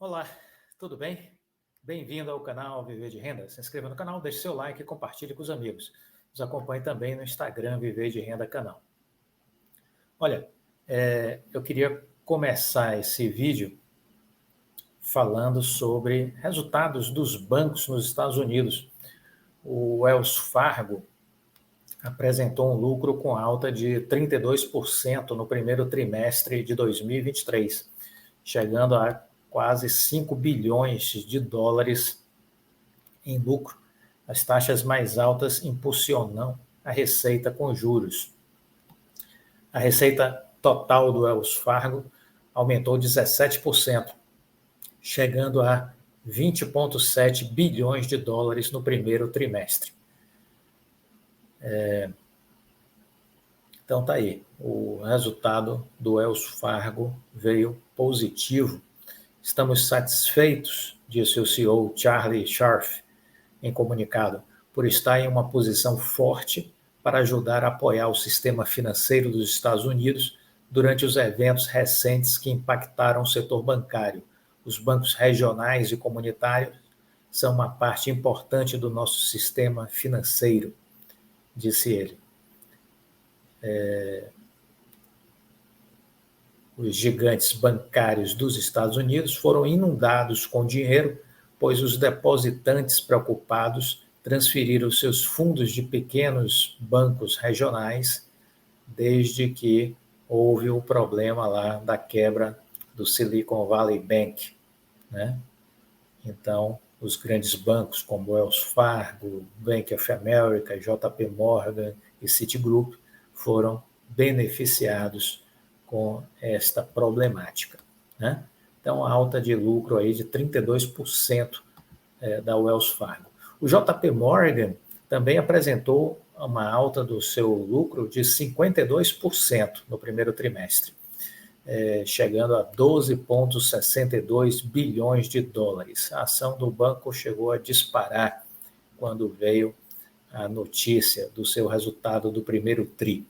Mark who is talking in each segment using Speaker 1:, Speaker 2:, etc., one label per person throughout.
Speaker 1: Olá, tudo bem? Bem-vindo ao canal Viver de Renda. Se inscreva no canal, deixe seu like e compartilhe com os amigos. Nos acompanhe também no Instagram Viver de Renda Canal. Olha, eu queria começar esse vídeo falando sobre resultados dos bancos nos Estados Unidos. O Wells Fargo apresentou um lucro com alta de 32% no primeiro trimestre de 2023, chegando a quase 5 bilhões de dólares em lucro. As taxas mais altas impulsionam a receita com juros. A receita total do Wells Fargo aumentou 17%, chegando a 20,7 bilhões de dólares no primeiro trimestre. Então tá aí, o resultado do Wells Fargo veio positivo. Estamos satisfeitos, disse o CEO Charlie Scharf em comunicado, por estar em uma posição forte para ajudar a apoiar o sistema financeiro dos Estados Unidos durante os eventos recentes que impactaram o setor bancário. Os bancos regionais e comunitários são uma parte importante do nosso sistema financeiro, disse ele. Os gigantes bancários dos Estados Unidos foram inundados com dinheiro, pois os depositantes preocupados transferiram seus fundos de pequenos bancos regionais desde que houve o problema lá da quebra do Silicon Valley Bank, né? Então, os grandes bancos como Wells Fargo, Bank of America, JP Morgan e Citigroup foram beneficiados com esta problemática, né? Então, a alta de lucro aí de 32% da Wells Fargo. O JP Morgan também apresentou uma alta do seu lucro de 52% no primeiro trimestre, chegando a 12,62 bilhões de dólares. A ação do banco chegou a disparar quando veio a notícia do seu resultado do primeiro TRI.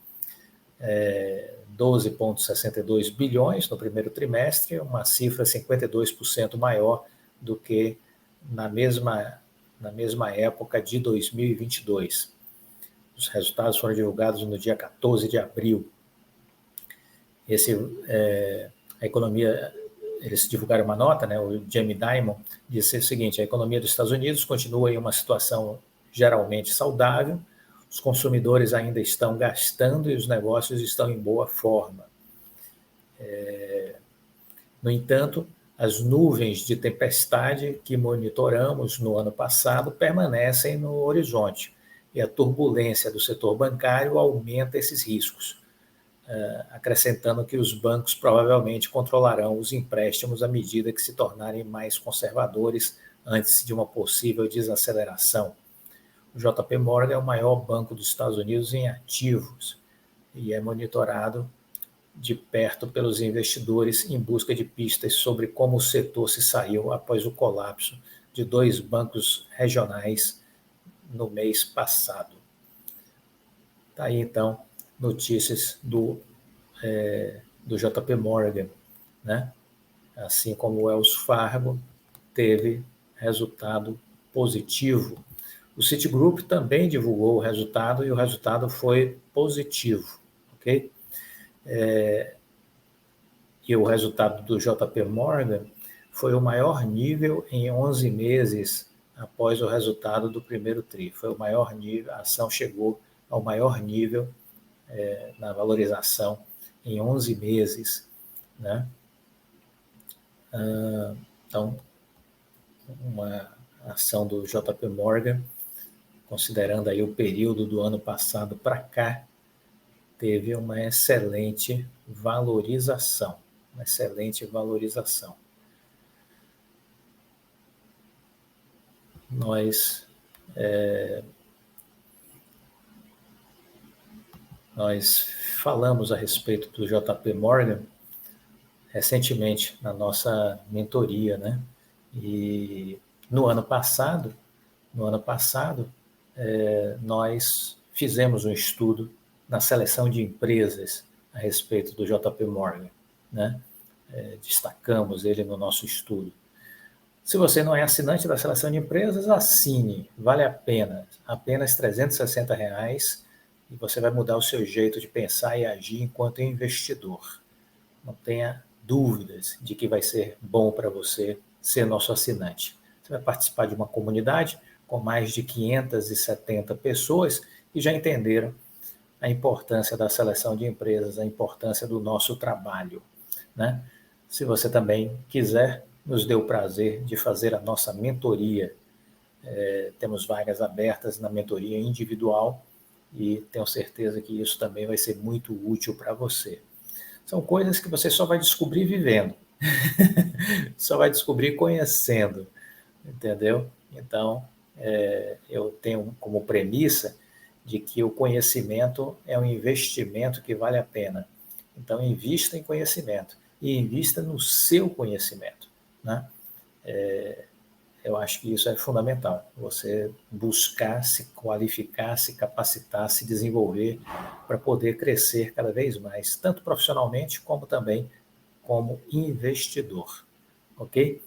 Speaker 1: 12,62 bilhões no primeiro trimestre, uma cifra 52% maior do que na mesma época de 2022. Os resultados foram divulgados no dia 14 de abril. A economia, eles divulgaram uma nota, né? O Jamie Dimon disse o seguinte: a economia dos Estados Unidos continua em uma situação geralmente saudável, os consumidores ainda estão gastando e os negócios estão em boa forma. No entanto, as nuvens de tempestade que monitoramos no ano passado permanecem no horizonte e a turbulência do setor bancário aumenta esses riscos, acrescentando que os bancos provavelmente controlarão os empréstimos à medida que se tornarem mais conservadores antes de uma possível desaceleração. O JP Morgan é o maior banco dos Estados Unidos em ativos e é monitorado de perto pelos investidores em busca de pistas sobre como o setor se saiu após o colapso de 2 bancos regionais no mês passado. Está aí, então, notícias do JP Morgan, né? Assim como o Wells Fargo teve resultado positivo. O Citigroup também divulgou o resultado e o resultado foi positivo, ok? E o resultado do JP Morgan foi o maior nível em 11 meses após o resultado do primeiro TRI. Foi o maior nível, a ação chegou ao maior nível na valorização em 11 meses, né? Então, uma ação do JP Morgan, considerando aí o período do ano passado para cá, teve uma excelente valorização, Nós falamos a respeito do JP Morgan recentemente na nossa mentoria, né? E no ano passado, nós fizemos um estudo na seleção de empresas a respeito do JP Morgan, né? Destacamos ele no nosso estudo. Se você não é assinante da Seleção de Empresas, assine, vale a pena, apenas R$ 360, e você vai mudar o seu jeito de pensar e agir enquanto investidor. Não tenha dúvidas de que vai ser bom para você ser nosso assinante. Você vai participar de uma comunidade com mais de 570 pessoas que já entenderam a importância da seleção de empresas, a importância do nosso trabalho, né? Se você também quiser, nos dê o prazer de fazer a nossa mentoria. Temos vagas abertas na mentoria individual e tenho certeza que isso também vai ser muito útil para você. São coisas que você só vai descobrir vivendo, só vai descobrir conhecendo, entendeu? Então, eu tenho como premissa de que o conhecimento é um investimento que vale a pena. Então, invista em conhecimento e invista no seu conhecimento, né? Eu acho que isso é fundamental, você buscar se qualificar, se capacitar, se desenvolver para poder crescer cada vez mais, tanto profissionalmente como também como investidor, ok?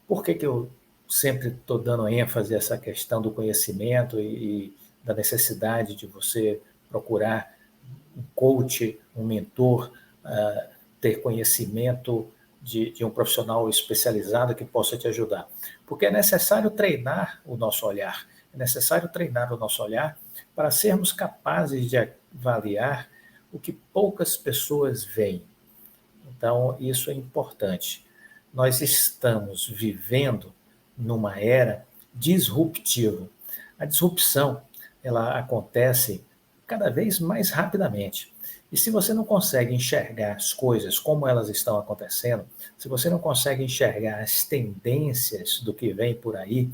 Speaker 1: Por que eu sempre estou dando ênfase a essa questão do conhecimento e da necessidade de você procurar um coach, um mentor, ter conhecimento de um profissional especializado que possa te ajudar? Porque é necessário treinar o nosso olhar, é necessário treinar o nosso olhar para sermos capazes de avaliar o que poucas pessoas veem. Então, isso é importante. Nós estamos vivendo numa era disruptiva. A disrupção, ela acontece cada vez mais rapidamente. E se você não consegue enxergar as coisas como elas estão acontecendo, se você não consegue enxergar as tendências do que vem por aí,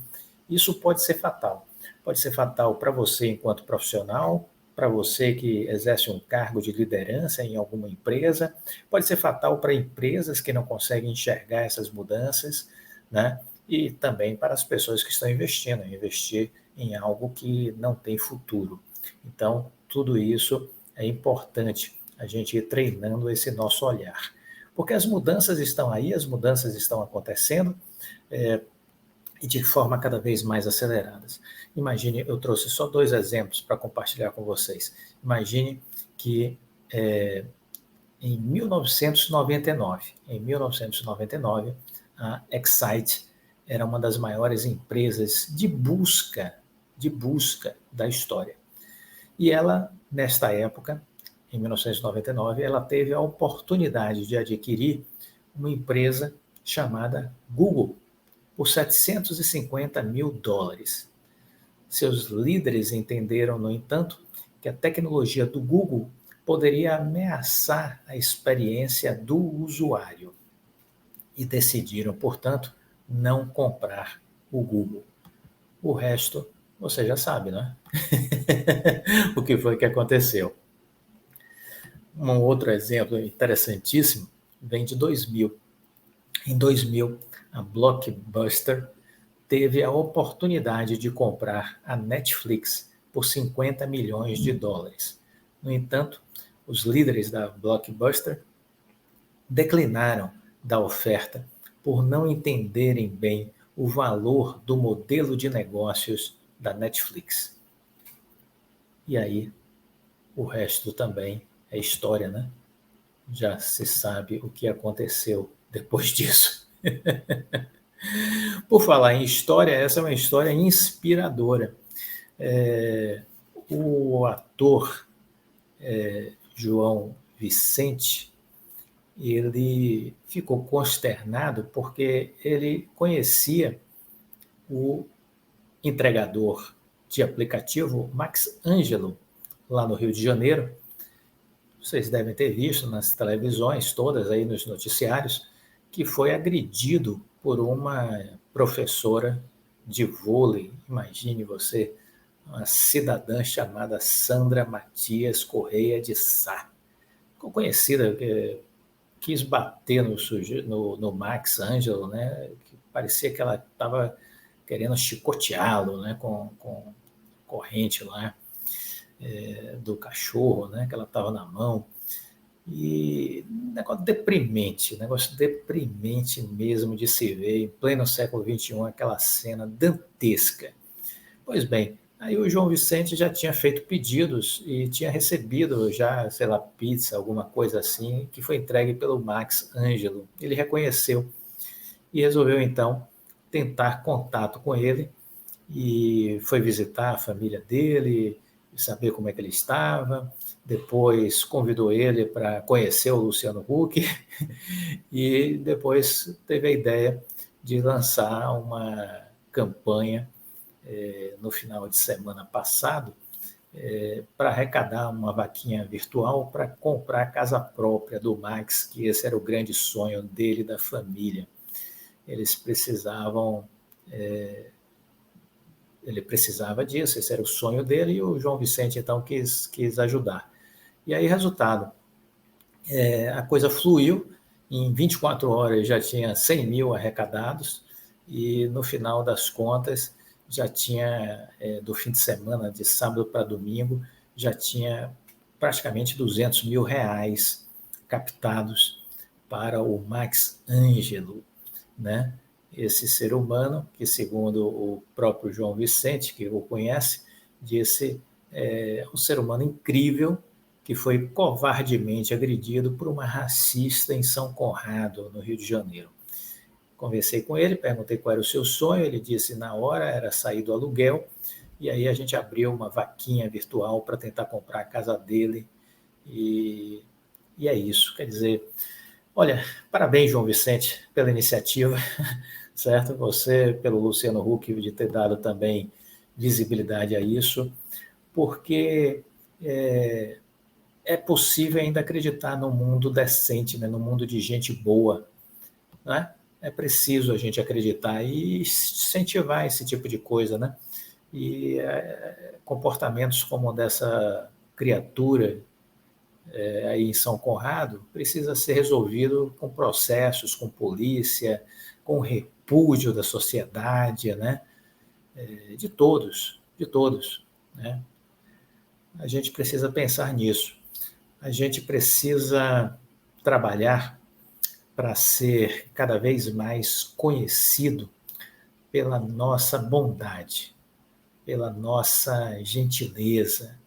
Speaker 1: isso pode ser fatal. Pode ser fatal para você enquanto profissional, para você que exerce um cargo de liderança em alguma empresa, pode ser fatal para empresas que não conseguem enxergar essas mudanças, né? E também para as pessoas que estão investindo, investir em algo que não tem futuro. Então, tudo isso é importante a gente ir treinando esse nosso olhar. Porque as mudanças estão aí, as mudanças estão acontecendo, e de forma cada vez mais aceleradas. Imagine, eu trouxe só 2 exemplos para compartilhar com vocês. Imagine que em 1999, a Excite era uma das maiores empresas de busca da história. E ela, nesta época, em 1999, ela teve a oportunidade de adquirir uma empresa chamada Google por US$ 750 mil. Seus líderes entenderam, no entanto, que a tecnologia do Google poderia ameaçar a experiência do usuário e decidiram, portanto, não comprar o Google. O resto você já sabe, né? O que foi que aconteceu. Um outro exemplo interessantíssimo vem de 2000. Em 2000, a Blockbuster teve a oportunidade de comprar a Netflix por US$ 50 milhões. No entanto, os líderes da Blockbuster declinaram da oferta por não entenderem bem o valor do modelo de negócios da Netflix. E aí, o resto também é história, né? Já se sabe o que aconteceu depois disso. Por falar em história, essa é uma história inspiradora. O ator João Vicente, ele ficou consternado porque ele conhecia o entregador de aplicativo Max Ângelo, lá no Rio de Janeiro. Vocês devem ter visto nas televisões todas, aí nos noticiários, que foi agredido por uma professora de vôlei. Imagine você, uma cidadã chamada Sandra Matias Correia de Sá. Ficou conhecida, que quis bater no Max Ângelo, né? Que parecia que ela estava querendo chicoteá-lo, né? Com corrente lá do cachorro, né? Que ela estava na mão. E negócio deprimente mesmo de se ver em pleno século XXI, aquela cena dantesca. Pois bem, aí o João Vicente já tinha feito pedidos e tinha recebido já, sei lá, pizza, alguma coisa assim, que foi entregue pelo Max Ângelo. Ele reconheceu e resolveu então tentar contato com ele e foi visitar a família dele, saber como é que ele estava. Depois convidou ele para conhecer o Luciano Huck e depois teve a ideia de lançar uma campanha no final de semana passado para arrecadar uma vaquinha virtual para comprar a casa própria do Max, que esse era o grande sonho dele e da família. Eles precisavam ele precisava disso, esse era o sonho dele, e o João Vicente, então, quis ajudar. E aí, resultado, a coisa fluiu, em 24 horas já tinha 100 mil arrecadados, e no final das contas, já tinha, do fim de semana, de sábado para domingo, já tinha praticamente 200 mil reais captados para o Max Ângelo, né? Esse ser humano, que segundo o próprio João Vicente, que o conhece, disse um ser humano incrível que foi covardemente agredido por uma racista em São Conrado, no Rio de Janeiro. Conversei com ele, perguntei qual era o seu sonho, ele disse na hora era sair do aluguel, e aí a gente abriu uma vaquinha virtual para tentar comprar a casa dele, e é isso, quer dizer, olha, parabéns, João Vicente, pela iniciativa, certo? Você, pelo Luciano Huck, de ter dado também visibilidade a isso, porque é possível ainda acreditar no mundo decente, né? No mundo de gente boa, né? É preciso a gente acreditar e incentivar esse tipo de coisa, né? E comportamentos como o dessa criatura aí em São Conrado precisa ser resolvido com processos, com polícia, com repúdio da sociedade, né? De todos, né? A gente precisa pensar nisso. A gente precisa trabalhar para ser cada vez mais conhecido pela nossa bondade, pela nossa gentileza,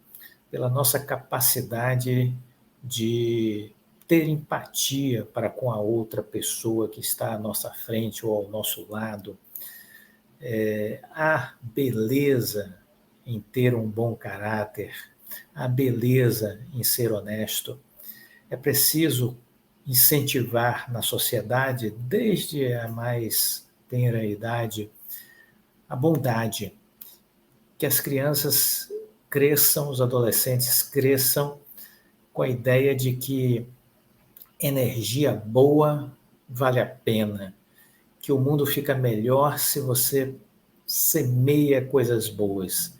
Speaker 1: pela nossa capacidade de ter empatia para com a outra pessoa que está à nossa frente ou ao nosso lado. Há beleza em ter um bom caráter, há beleza em ser honesto. É preciso incentivar na sociedade, desde a mais tenra idade, a bondade, que as crianças cresçam, os adolescentes cresçam com a ideia de que energia boa vale a pena, que o mundo fica melhor se você semeia coisas boas.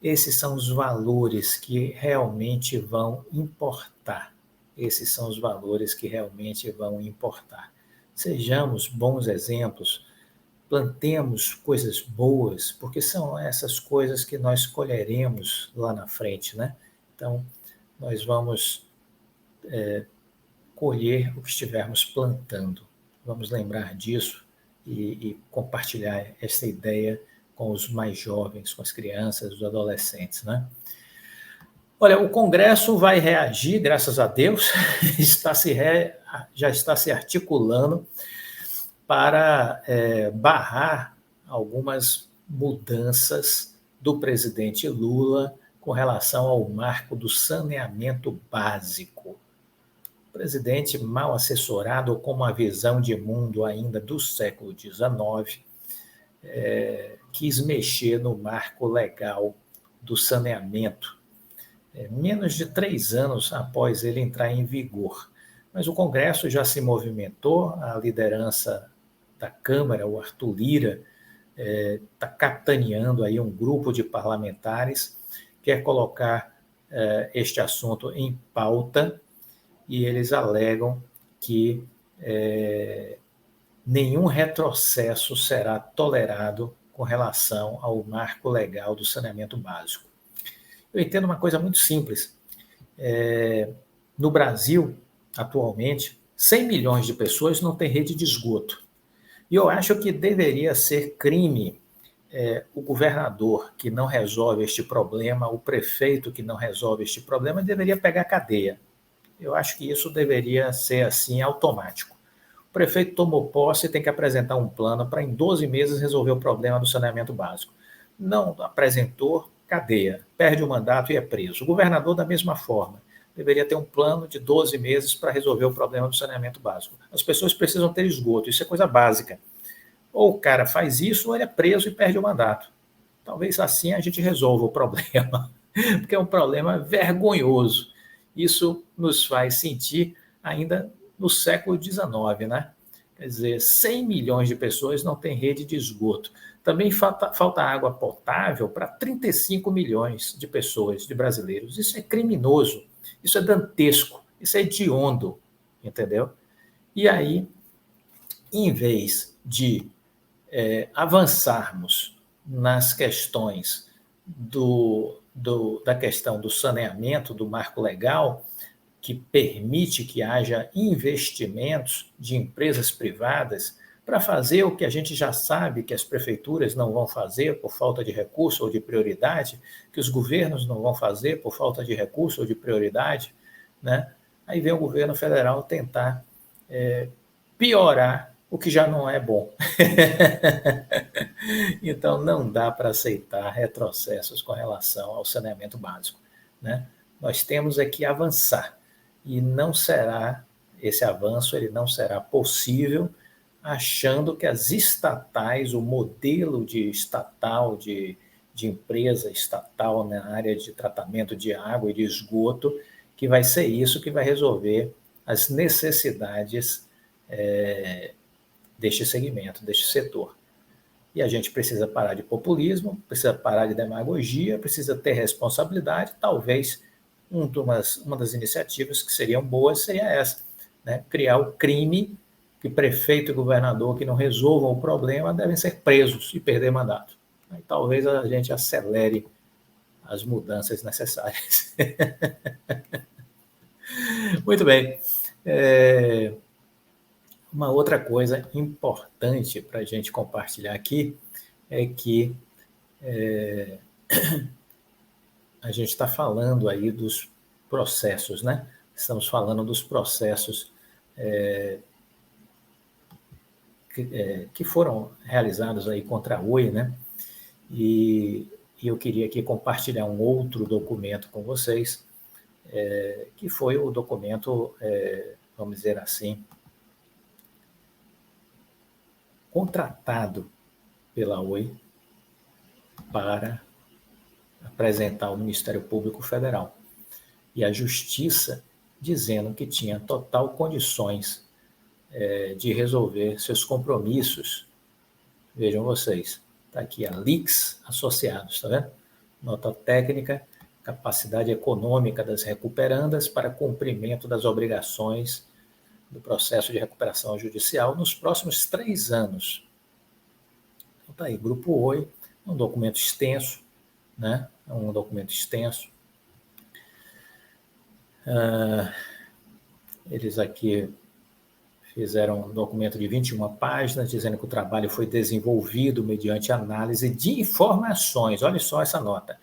Speaker 1: Esses são os valores que realmente vão importar. Esses são os valores que realmente vão importar. Sejamos bons exemplos, plantemos coisas boas, porque são essas coisas que nós colheremos lá na frente, né? Então, nós vamos colher o que estivermos plantando. Vamos lembrar disso e compartilhar essa ideia com os mais jovens, com as crianças, os adolescentes, né? Olha, o Congresso vai reagir, graças a Deus, já está se articulando para barrar algumas mudanças do presidente Lula com relação ao marco do saneamento básico. O presidente, mal assessorado, com uma visão de mundo ainda do século XIX, quis mexer no marco legal do saneamento, menos de 3 anos após ele entrar em vigor. Mas o Congresso já se movimentou, a liderança da Câmara, o Arthur Lira, está capitaneando aí um grupo de parlamentares, quer colocar este assunto em pauta, e eles alegam que nenhum retrocesso será tolerado com relação ao marco legal do saneamento básico. Eu entendo uma coisa muito simples. No Brasil, atualmente, 100 milhões de pessoas não têm rede de esgoto. E eu acho que deveria ser crime o governador que não resolve este problema, o prefeito que não resolve este problema, deveria pegar cadeia. Eu acho que isso deveria ser assim automático. O prefeito tomou posse e tem que apresentar um plano para em 12 meses resolver o problema do saneamento básico. Não apresentou, cadeia, perde o mandato e é preso. O governador, da mesma forma, deveria ter um plano de 12 meses para resolver o problema do saneamento básico. As pessoas precisam ter esgoto, isso é coisa básica. Ou o cara faz isso, ou ele é preso e perde o mandato. Talvez assim a gente resolva o problema, porque é um problema vergonhoso. Isso nos faz sentir ainda no século XIX, né? Quer dizer, 100 milhões de pessoas não têm rede de esgoto. Também falta água potável para 35 milhões de pessoas, de brasileiros. Isso é criminoso, isso é dantesco, isso é hediondo, entendeu? E aí, em vez de avançarmos nas questões da questão do saneamento, do marco legal, que permite que haja investimentos de empresas privadas para fazer o que a gente já sabe que as prefeituras não vão fazer por falta de recurso ou de prioridade, que os governos não vão fazer por falta de recurso ou de prioridade, né? Aí vem o governo federal tentar piorar o que já não é bom. Então, não dá para aceitar retrocessos com relação ao saneamento básico, né? Nós temos é que avançar, e não será, esse avanço ele não será possível achando que as estatais, o modelo de estatal, de empresa estatal na área de tratamento de água e de esgoto, que vai ser isso que vai resolver as necessidades deste segmento, deste setor. E a gente precisa parar de populismo, precisa parar de demagogia, precisa ter responsabilidade. Talvez uma das iniciativas que seriam boas seria essa, né? Criar o crime que prefeito e governador que não resolvam o problema devem ser presos e perder mandato. Aí talvez a gente acelere as mudanças necessárias. Muito bem. Uma outra coisa importante para a gente compartilhar aqui é que a gente está falando aí dos processos, né? Estamos falando dos processos que foram realizados aí contra a Oi, né? E eu queria aqui compartilhar um outro documento com vocês, que foi o documento, vamos dizer assim, contratado pela Oi para apresentar ao Ministério Público Federal. E a Justiça dizendo que tinha total condições de resolver seus compromissos. Vejam vocês, está aqui a Lix Associados, está vendo? Nota técnica, capacidade econômica das recuperandas para cumprimento das obrigações do processo de recuperação judicial nos próximos 3 anos. Então está aí, Grupo Oi, um documento extenso, né? É um documento extenso. Eles aqui fizeram um documento de 21 páginas, dizendo que o trabalho foi desenvolvido mediante análise de informações. Olha só essa nota.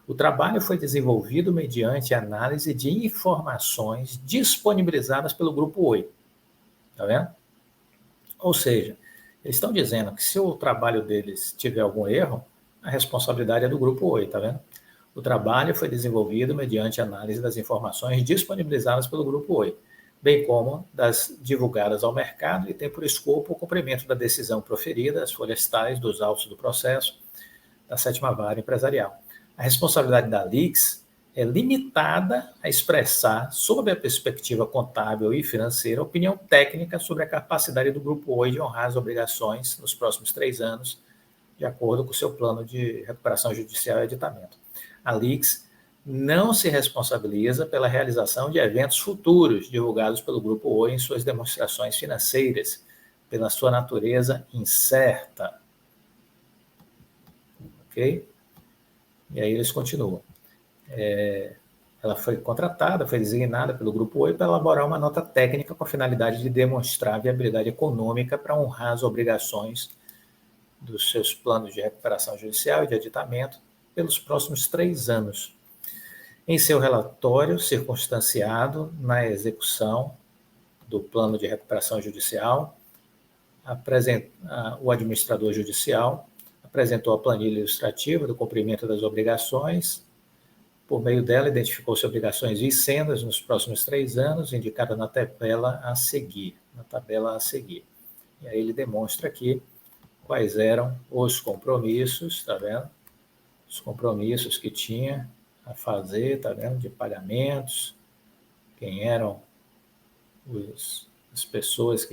Speaker 1: O trabalho foi desenvolvido mediante análise de informações disponibilizadas pelo Grupo Oi. Está vendo? Ou seja, eles estão dizendo que se o trabalho deles tiver algum erro, a responsabilidade é do Grupo Oi, está vendo? O trabalho foi desenvolvido mediante análise das informações disponibilizadas pelo Grupo Oi, bem como das divulgadas ao mercado e tem por escopo o cumprimento da decisão proferida, as folhas tais dos autos do processo da 7ª Vara Empresarial. A responsabilidade da Lix é limitada a expressar, sob a perspectiva contábil e financeira, opinião técnica sobre a capacidade do Grupo Oi de honrar as obrigações nos próximos 3 anos, de acordo com o seu plano de recuperação judicial e aditamento. A Lix não se responsabiliza pela realização de eventos futuros divulgados pelo Grupo Oi em suas demonstrações financeiras, pela sua natureza incerta. Ok? E aí eles continuam. ela foi contratada, foi designada pelo Grupo Oi para elaborar uma nota técnica com a finalidade de demonstrar a viabilidade econômica para honrar as obrigações dos seus planos de recuperação judicial e de aditamento pelos próximos 3 anos. Em seu relatório circunstanciado na execução do plano de recuperação judicial, o administrador judicial apresentou a planilha ilustrativa do cumprimento das obrigações. Por meio dela, identificou-se obrigações vincendas nos próximos 3 anos, indicada na tabela a seguir. E aí ele demonstra aqui quais eram os compromissos, está vendo? Os compromissos que tinha a fazer, está vendo? De pagamentos, quem eram as pessoas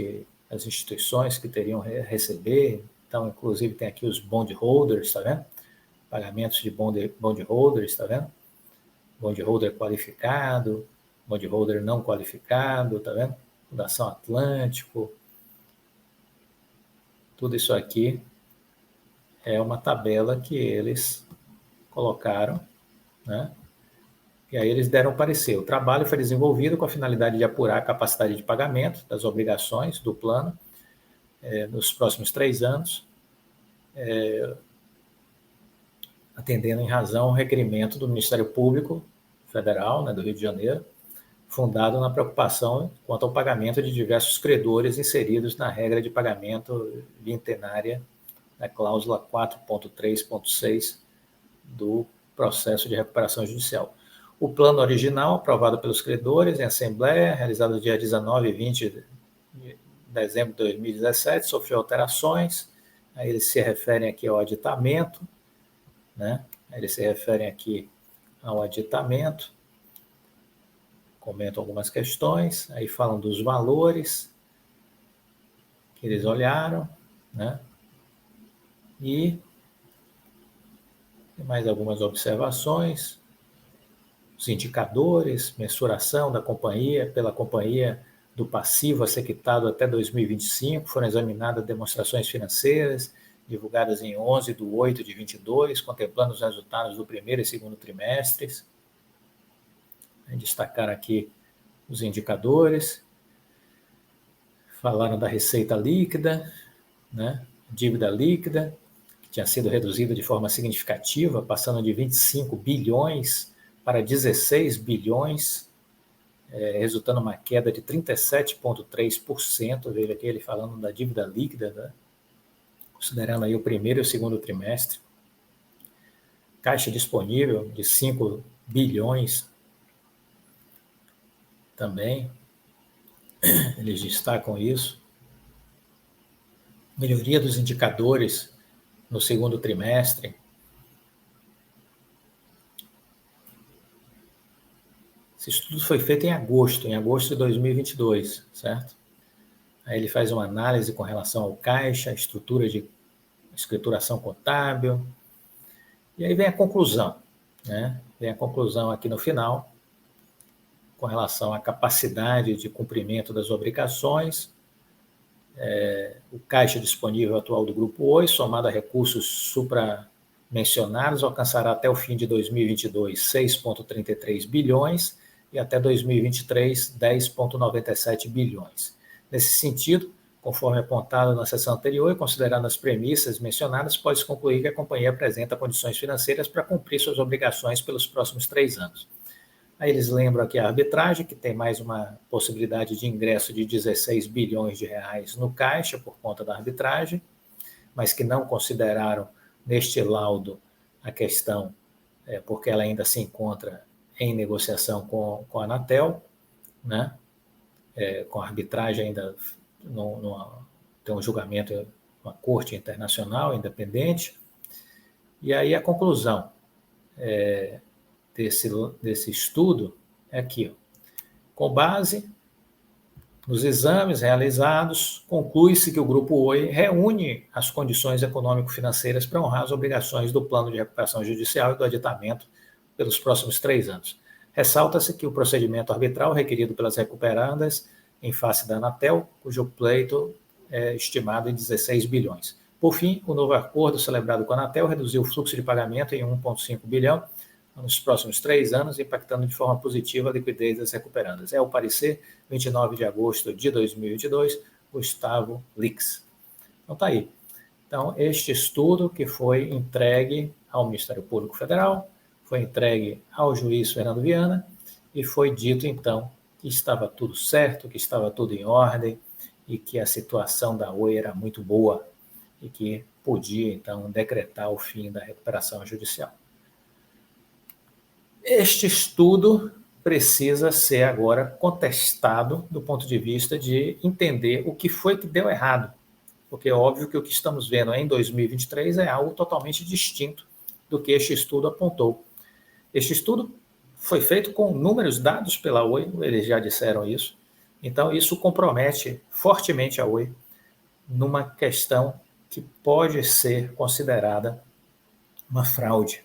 Speaker 1: as instituições que teriam receber. Então, inclusive, tem aqui os bondholders, está vendo? Pagamentos de bondholders, está vendo? Bondholder qualificado, bondholder não qualificado, tá vendo? Fundação Atlântico. Tudo isso aqui é uma tabela que eles colocaram, né? E aí eles deram parecer. O trabalho foi desenvolvido com a finalidade de apurar a capacidade de pagamento das obrigações do plano nos próximos 3 anos, atendendo em razão ao requerimento do Ministério Público Federal, né, do Rio de Janeiro, fundado na preocupação quanto ao pagamento de diversos credores inseridos na regra de pagamento vintenária da cláusula 4.3.6 do processo de recuperação judicial. O plano original, aprovado pelos credores em assembleia, realizado no dia 19 e 20 de dezembro de 2017, sofreu alterações. Aí eles se referem aqui ao aditamento, né? Eles se referem aqui ao aditamento, comentam algumas questões, aí falam dos valores que eles olharam, né? E tem mais algumas observações, os indicadores, mensuração da companhia, pela companhia do passivo a ser quitado até 2025, foram examinadas demonstrações financeiras, divulgadas em 11 de 8 de 22, contemplando os resultados do primeiro e segundo trimestres. Destacar aqui os indicadores, falaram da receita líquida, né? Dívida líquida, que tinha sido reduzida de forma significativa, passando de 25 bilhões para 16 bilhões, resultando uma queda de 37,3%. Veja aqui ele falando da dívida líquida, né? Considerando aí o primeiro e o segundo trimestre. Caixa disponível de 5 bilhões também, eles destacam isso. Melhoria dos indicadores no segundo trimestre. Esse estudo foi feito em agosto de 2022, certo? Aí ele faz uma análise com relação ao caixa, estrutura de escrituração contábil, e aí vem a conclusão, né? Vem a conclusão aqui no final, com relação à capacidade de cumprimento das obrigações, o caixa disponível atual do Grupo Oi, somado a recursos supramencionados, alcançará até o fim de 2022 6,33 bilhões e até 2023 10,97 bilhões. Nesse sentido, conforme apontado na sessão anterior e considerando as premissas mencionadas, pode-se concluir que a companhia apresenta condições financeiras para cumprir suas obrigações pelos próximos 3 anos. Aí eles lembram aqui a arbitragem, que tem mais uma possibilidade de ingresso de 16 bilhões de reais no caixa por conta da arbitragem, mas que não consideraram neste laudo a questão, porque ela ainda se encontra em negociação com a Anatel, né? Com a arbitragem ainda tem um julgamento, uma corte internacional independente. E aí a conclusão desse estudo é aqui, ó. Com base nos exames realizados, conclui-se que o Grupo Oi reúne as condições econômico-financeiras para honrar as obrigações do plano de recuperação judicial e do aditamento pelos próximos 3 anos. Ressalta-se que o procedimento arbitral requerido pelas recuperandas em face da Anatel, cujo pleito é estimado em 16 bilhões. Por fim, o novo acordo celebrado com a Anatel reduziu o fluxo de pagamento em 1,5 bilhão, nos próximos 3 anos, impactando de forma positiva a liquidez das recuperandas. É o parecer, 29 de agosto de 2022, Gustavo Lix. Então está aí. Então, este estudo que foi entregue ao Ministério Público Federal, foi entregue ao juiz Fernando Viana e foi dito, então, que estava tudo certo, que estava tudo em ordem e que a situação da Oi era muito boa e que podia, então, decretar o fim da recuperação judicial. Este estudo precisa ser agora contestado do ponto de vista de entender o que foi que deu errado, porque é óbvio que o que estamos vendo em 2023 é algo totalmente distinto do que este estudo apontou. Este estudo foi feito com números dados pela Oi, eles já disseram isso, então isso compromete fortemente a Oi numa questão que pode ser considerada uma fraude.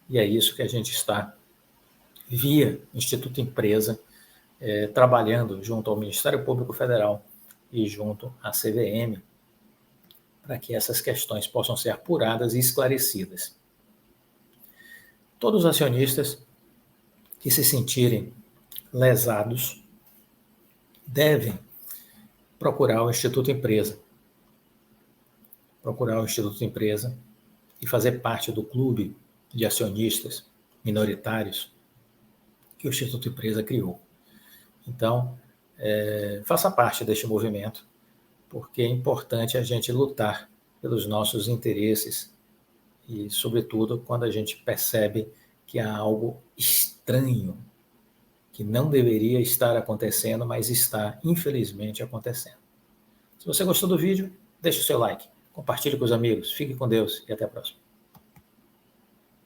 Speaker 1: E é isso que a gente está, via Instituto Empresa, trabalhando junto ao Ministério Público Federal e junto à CVM, para que essas questões possam ser apuradas e esclarecidas. Todos os acionistas que se sentirem lesados devem procurar o Instituto Empresa. Procurar o Instituto Empresa e fazer parte do clube de acionistas minoritários que o Instituto Empresa criou. Então, faça parte deste movimento, porque é importante a gente lutar pelos nossos interesses e, sobretudo, quando a gente percebe que há algo estranho que não deveria estar acontecendo, mas está, infelizmente, acontecendo. Se você gostou do vídeo, deixe o seu like, compartilhe com os amigos, fique com Deus e até a próxima.